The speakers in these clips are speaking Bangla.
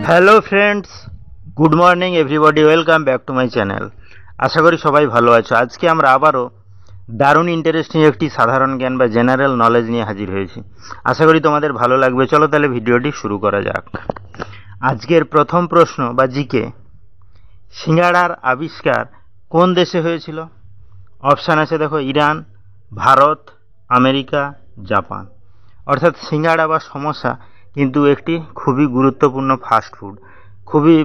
Hello friends, good morning everybody, welcome back to my channel. আশা করি সবাই ভালো আছো। আজকে আমরা আবারও দারুণ ইন্টারেস্টিং একটি সাধারণ জ্ঞান বা জেনারেল নলেজ নিয়ে হাজির হয়েছি। আশা করি তোমাদের ভালো লাগবে। চলো তাহলে ভিডিওটি শুরু করা যাক। আজকের প্রথম প্রশ্ন বা জিকে, সিঙ্গাড়ার আবিষ্কার কোন দেশে হয়েছিল? অপশান আছে দেখো, ইরান, ভারত, আমেরিকা, জাপান। অর্থাৎ সিঙ্গাড়া বা সমোসা কিন্তু একটি খুবই গুরুত্বপূর্ণ ফাস্ট ফুড, খুবই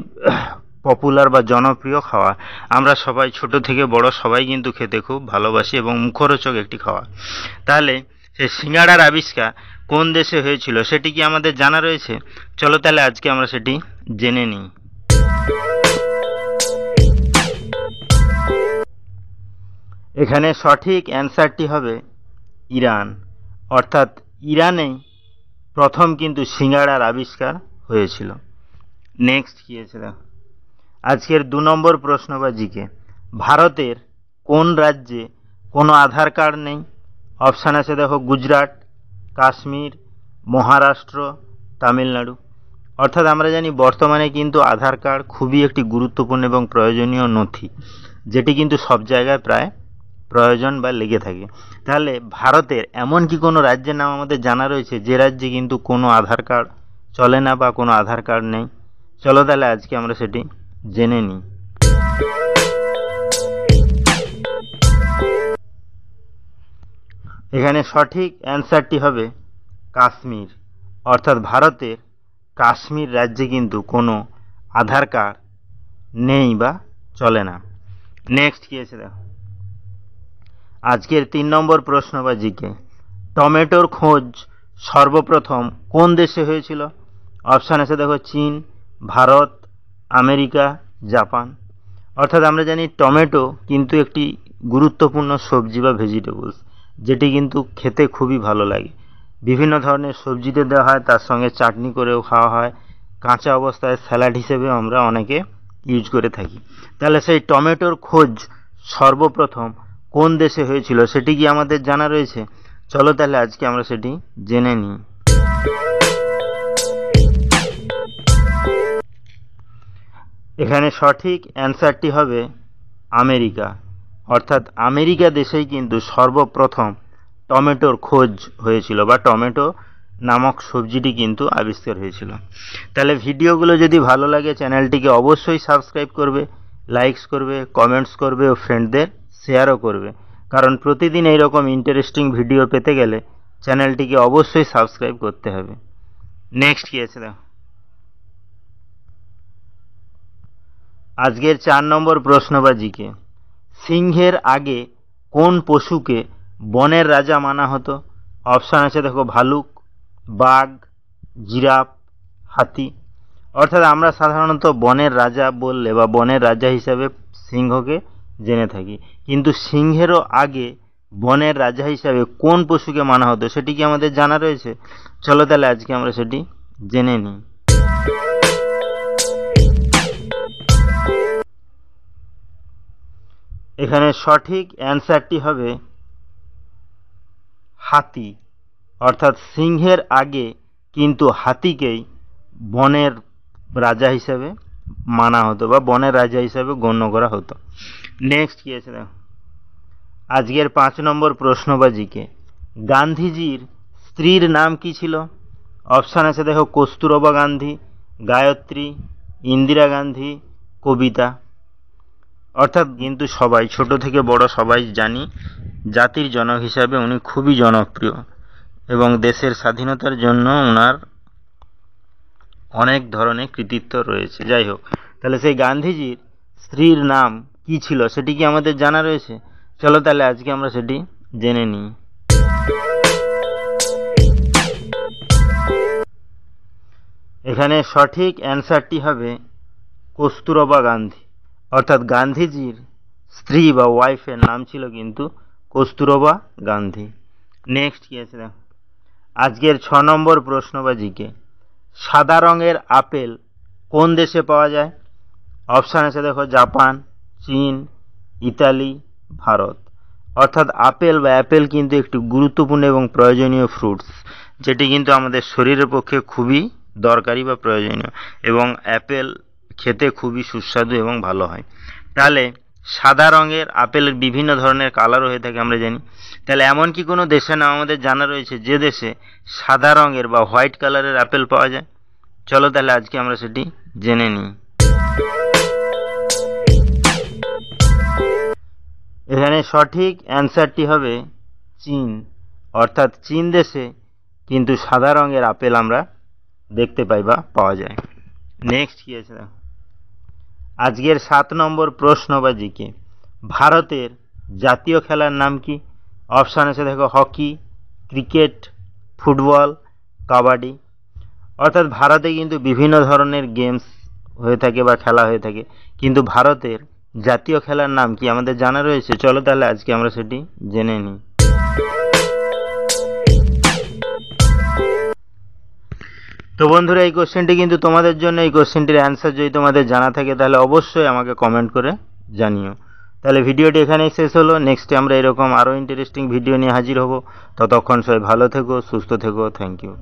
পপুলার বা জনপ্রিয় খাওয়া। আমরা সবাই ছোট থেকে বড় সবাই কিন্তু খেতে খুব ভালোবাসি এবং মুখরোচক একটি খাওয়া। তাহলে সেই সিঙ্গাড়ার আবিষ্কার কোন দেশে হয়েছিল সেটি কি আমাদের জানা রয়েছে? চলো তাহলে আজকে আমরা সেটি জেনে নিই। এখানে সঠিক অ্যান্সারটি হবে ইরান। অর্থাৎ ইরানেই প্রথম কিন্তু সিঙ্গাড়ার আবিষ্কার হয়েছিল। নেক্সট কি আছে দেখো, আজকের 2 নম্বর প্রশ্ন বা জিকে, ভারতের কোন রাজ্যে কোনো আধার কার্ড নেই? অপশান আছে দেখো, গুজরাট, কাশ্মীর, মহারাষ্ট্র, তামিলনাড়ু। অর্থাৎ আমরা জানি বর্তমানে কিন্তু আধার কার্ড খুবই একটি গুরুত্বপূর্ণ এবং প্রয়োজনীয় নথি, যেটি কিন্তু সব জায়গায় প্রায় প্রয়োজন বা লেগে থাকে। তাহলে ভারতের এমন কি কোনো রাজ্যের নাম আমাদের জানা রয়েছে যে রাজ্যে কিন্তু কোনো আধার কার্ড চলে না বা কোনো আধার কার্ড নেই? চলো তাহলে আজকে আমরা সেটি জেনে নিই। এখানে সঠিক অ্যান্সারটি হবে কাশ্মীর। অর্থাৎ ভারতের কাশ্মীর রাজ্যে কিন্তু কোনো আধার কার্ড নেই বা চলে না। নেক্সট কি আছে দেখো, আজকের 3 নম্বর প্রশ্ন বা জিকে, টমেটোর খোঁজ সর্বপ্রথম কোন দেশে হয়েছিল? অপশান আছে দেখো, চীন, ভারত, আমেরিকা, জাপান। অর্থাৎ আমরা জানি টমেটো কিন্তু একটি গুরুত্বপূর্ণ সবজি বা ভেজিটেবলস, যেটি কিন্তু খেতে খুবই ভালো লাগে। বিভিন্ন ধরনের সবজিতে দেওয়া হয়, তার সঙ্গে চাটনি করেও খাওয়া হয়, কাঁচা অবস্থায় স্যালাড হিসেবে আমরা অনেকে ইউজ করে থাকি। তাহলে সেই টমেটোর খোঁজ সর্বপ্রথম কোন দেশে হয়েছিল সেটি কি আমাদের জানা রয়েছে? চলো তাহলে আজকে আমরা সেটি জেনে নিই। এখানে সঠিক অ্যান্সারটি হবে আমেরিকা। অর্থাৎ আমেরিকা দেশেই কিন্তু সর্বপ্রথম টমেটোর খোঁজ হয়েছিল বা টমেটো নামক সবজিটি কিন্তু আবিষ্কার হয়েছিল। তাহলে ভিডিওগুলো যদি ভালো লাগে চ্যানেলটিকে অবশ্যই সাবস্ক্রাইব করবে, লাইকস করবে, কমেন্টস করবে ও ফ্রেন্ডদের শেয়ারও করবে। কারণ প্রতিদিন এইরকম ইন্টারেস্টিং ভিডিও পেতে গেলে চ্যানেলটিকে অবশ্যই সাবস্ক্রাইব করতে হবে। নেক্সট কি আছে দেখো, আজকের 4 নম্বর প্রশ্ন বা জিকে, সিংহের আগে কোন পশুকে বনের রাজা মানা হতো? অপশান আছে দেখো, ভালুক, বাঘ, জিরাফ, হাতি। অর্থাৎ আমরা সাধারণত বনের রাজা বললে বা বনের রাজা হিসাবে সিংহকে জেনে থাকি, কিন্তু সিংহেরও আগে বনের রাজা হিসাবে কোন পশুকে মানা হতো সেটি কি আমাদের জানা রয়েছে? চলো তাহলে আজকে আমরা সেটি জেনে নিই। এখানে সঠিক অ্যান্সারটি হবে হাতি। অর্থাৎ সিংহের আগে কিন্তু হাতিকেই বনের রাজা হিসেবে মানা হতো বা বনের রাজা হিসেবে গণ্য করা হতো। নেক্সট কি আছে দেখো, আজকের 5 নম্বর প্রশ্ন বা জিকে, গান্ধীজির স্ত্রীর নাম কি ছিল? অপশান আছে দেখো, কস্তুরবা গান্ধী, গায়ত্রী, ইন্দিরা গান্ধী, কবিতা। অর্থাৎ কিন্তু সবাই ছোট থেকে বড় সবাই জানি জাতির জনক হিসাবে উনি খুবই জনপ্রিয় এবং দেশের স্বাধীনতার জন্য ওনার অনেক ধরনের কৃতিত্ব রয়েছে। যাই হোক, তাহলে সেই গান্ধীজির স্ত্রীর নাম কি ছিল সেটি কি আমাদের জানা রয়েছে? চলো তাহলে আজকে আমরা সেটি জেনে নিই। এখানে সঠিক অ্যান্সারটি হবে কস্তুরবা গান্ধী। অর্থাৎ গান্ধীজির স্ত্রী বা ওয়াইফের নাম ছিল কিন্তু কস্তুরবা গান্ধী। নেক্সট কি আছে দেখো, আজকের 6 নম্বর প্রশ্ন বা জিকে, সাদা রঙের আপেল কোন দেশে পাওয়া যায়? অপশান আছে দেখো, জাপান, চীন, ইতালি, ভারত। অর্থাৎ আপেল বা অ্যাপেল কিন্তু একটি গুরুত্বপূর্ণ এবং প্রয়োজনীয় ফ্রুটস, যেটি কিন্তু আমাদের শরীরের পক্ষে খুবই দরকারি বা প্রয়োজনীয়, এবং আপেল খেতে খুবই সুস্বাদু এবং ভালো হয়। তাহলে সাদা রঙের আপেলের বিভিন্ন ধরনের কালারও হয়ে থাকে আমরা জানি। তাহলে এমন কি কোনো দেশের নাম আমাদের জানা রয়েছে যে দেশে সাদা রঙের বা হোয়াইট কালারের আপেল পাওয়া যায়? চলো তাহলে আজকে আমরা সেটি জেনে নিই। এখানে সঠিক অ্যান্সারটি হবে চীন, অর্থাৎ চীন দেশে কিন্তু সাদা রঙের আপেল আমরা দেখতে পাই বা পাওয়া যায়। নেক্সট কি আছে? আজকের 7 নম্বর প্রশ্ন বা জিকে, ভারতের জাতীয় খেলার নাম কি? অপশান আছে দেখো, হকি, ক্রিকেট, ফুটবল, কাবাডি। অর্থাৎ ভারতে কিন্তু বিভিন্ন ধরনের গেমস হয়ে থাকে বা খেলা হয়ে থাকে, কিন্তু ভারতের জাতীয় খেলার নাম কি আমাদের জানা রয়েছে? চলো তাহলে আজকে আমরা সেটি জেনে নিই। তো বন্ধুরা, এই কোশ্চেনটি কিন্তু তোমাদের জন্য। এই কোশ্চেনটির অ্যান্সার যদি তোমাদের জানা থাকে তাহলে অবশ্যই আমাকে কমেন্ট করে জানিও। তাহলে ভিডিওটি এখানেই শেষ হলো। নেক্সটে আমরা এরকম আরও ইন্টারেস্টিং ভিডিও নিয়ে হাজির হব। ততক্ষণ সবাই ভালো থেকো, সুস্থ থেকো। Thank you.